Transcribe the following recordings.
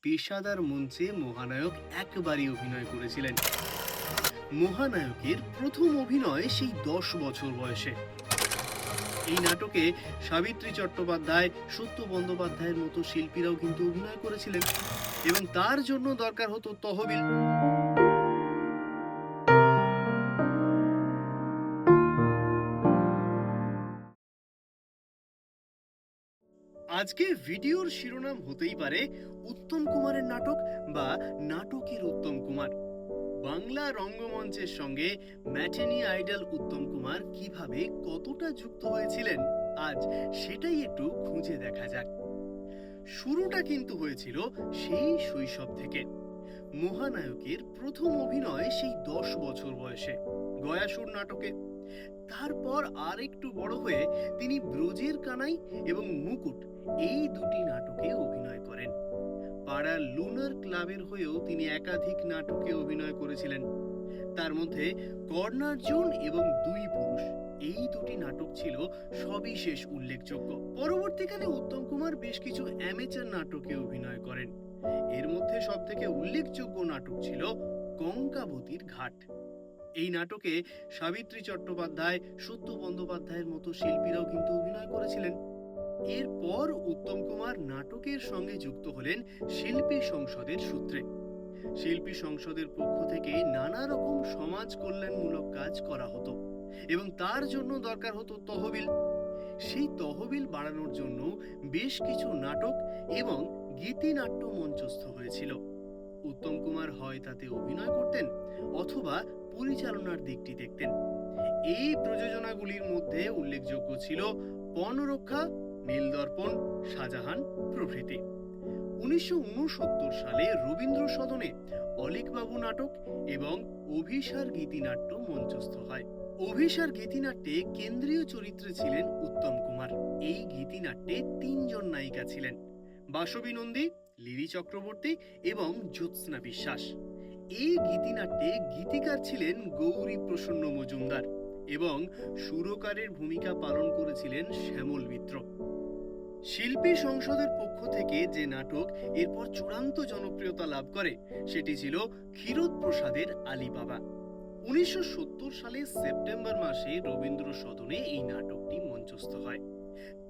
পেশাদার মঞ্চে মহানায়ক একবারই অভিনয় করেছিলেন। মহানায়কের প্রথম অভিনয় সেই 10 বছর বয়সে। এই নাটকে সাবিত্রী চট্টোপাধ্যায়, সত্য বন্দ্যোপাধ্যায়ের মতো শিল্পীরাও কিন্তু অভিনয় করেছিলেন এবং তার জন্য দরকার হতো তহবিল। আজকে ভিডিওর শিরোনাম হতেই পারে উত্তম কুমারের নাটক বা নাটকের উত্তম কুমার। বাংলা রঙ্গমঞ্চের সঙ্গে ম্যাটিনি আইডল উত্তম কুমার কিভাবে কতটা যুক্ত হয়েছিলেন আজ সেটাই একটু খুঁজে দেখা যাক। শুরুটা কিন্তু হয়েছিল সেই শৈশব থেকে। মহানায়কের প্রথম অভিনয় সেই 10 বছর বয়সে গয়াসুর নাটকে। তারপর আর একটু বড় হয়ে তিনি ব্রজের কানাই এবং মুকুট এই দুটি নাটকে অভিনয় করেন। পাড়ার লুনার ক্লাবের হয়েও তিনি একাধিক নাটকে অভিনয় করেছিলেন। তার মধ্যে কর্ণার্জুন এবং দুই পুরুষ এই দুটি নাটক ছিল সবিশেষ উল্লেখযোগ্য। পরবর্তীকালে উত্তম কুমার বেশ কিছু অ্যামেচার নাটকে অভিনয় করেন। এর মধ্যে সবথেকে উল্লেখযোগ্য নাটক ছিল কঙ্কাবতীর ঘাট। এই নাটকে সাবিত্রী চট্টোপাধ্যায়, সত্য বন্দ্যোপাধ্যায়ের মতো শিল্পীরাও কিন্তু অভিনয় করেছিলেন। এরপর উত্তম কুমার নাটকের সঙ্গে যুক্ত হলেন শিল্পী সংসদের সূত্রে। শিল্পী সংসদের পক্ষ থেকে নানা রকম সমাজ কল্যাণমূলক কাজ করা হতো এবং তার জন্য দরকার হতো তহবিল। সেই তহবিল বাড়ানোর জন্য বেশ কিছু নাটক এবং গীতিনাট্য মঞ্চস্থ হয়েছিল। উত্তম কুমার হয় তাতে অভিনয় করতেন অথবা পরিচালনার দিকটি দেখতেন। এই প্রযোজনাগুলির মধ্যে উল্লেখযোগ্য ছিল বনরক্ষা, নীলদর্পণ, শাহজাহান প্রভৃতি। 1969 সালে রবীন্দ্র সদনে অলীকবাবু নাটক এবং অভিসার গীতিনাট্য মঞ্চস্থ হয়। অভিসার গীতিনাট্যে কেন্দ্রীয় চরিত্রে ছিলেন উত্তম কুমার। এই গীতিনাট্যে 3 জন নায়িকা ছিলেন: বাসবী নন্দী, লিলি চক্রবর্তী এবং জ্যোৎস্না বিশ্বাস। এই গীতিনাট্যে গীতিকার ছিলেন গৌরী প্রসন্ন মজুমদার এবং সুরকারের ভূমিকা পালন করেছিলেন শ্যামল মিত্র। শিল্পী সংসদের পক্ষ থেকে যে নাটক এরপর চূড়ান্ত জনপ্রিয়তা লাভ করে সেটি ছিল ক্ষীরোদ প্রসাদের আলিবাবা। 1970 সালের সেপ্টেম্বর মাসে রবীন্দ্র সদনে এই নাটকটি মঞ্চস্থ হয়।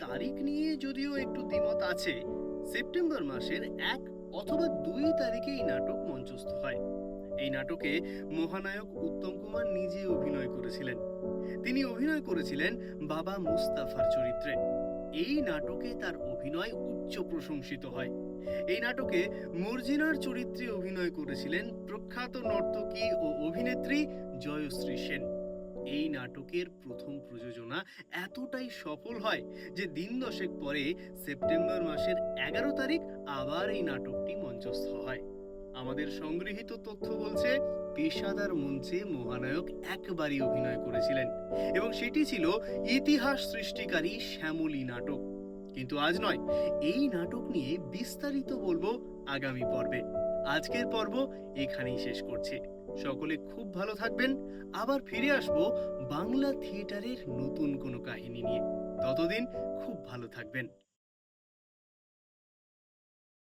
তারিখ নিয়ে যদিও একটু দ্বিমত আছে। সেপ্টেম্বর মাসের 1 অথবা 2 তারিখে এই নাটক মঞ্চস্থ হয়। এই নাটকে মহানায়ক উত্তম কুমার নিজে অভিনয় করেছিলেন। তিনি অভিনয় করেছিলেন বাবা মুস্তাফার চরিত্রে। এই নাটকে তার অভিনয় উচ্চ প্রশংসিত হয়। এই নাটকে মর্জিনার চরিত্রে অভিনয় করেছিলেন প্রখ্যাত নর্তকী ও অভিনেত্রী জয়শ্রী সেন। এই নাটকের প্রথম প্রযোজনা এতটাই সফল হয় যে দিন দশেক পরে সেপ্টেম্বর মাসের 11 তারিখ আবার এই নাটকটি মঞ্চস্থ হয়। আমাদের সংগৃহীত তথ্য বলছে পেশাদার মঞ্চে মহানায়ক একবারই অভিনয় করেছিলেন এবং সেটি ছিল ইতিহাস সৃষ্টিকারী শ্যামলী নাটক। কিন্তু আজ নয়, এই নাটক নিয়ে বিস্তারিত বলবো আগামী পর্বে। আজকের পর্ব এখানেই শেষ করছি। সকলে খুব ভালো থাকবেন। আবার ফিরে আসবো বাংলা থিয়েটারের নতুন কোনো কাহিনী নিয়ে। ততদিন খুব ভালো থাকবেন।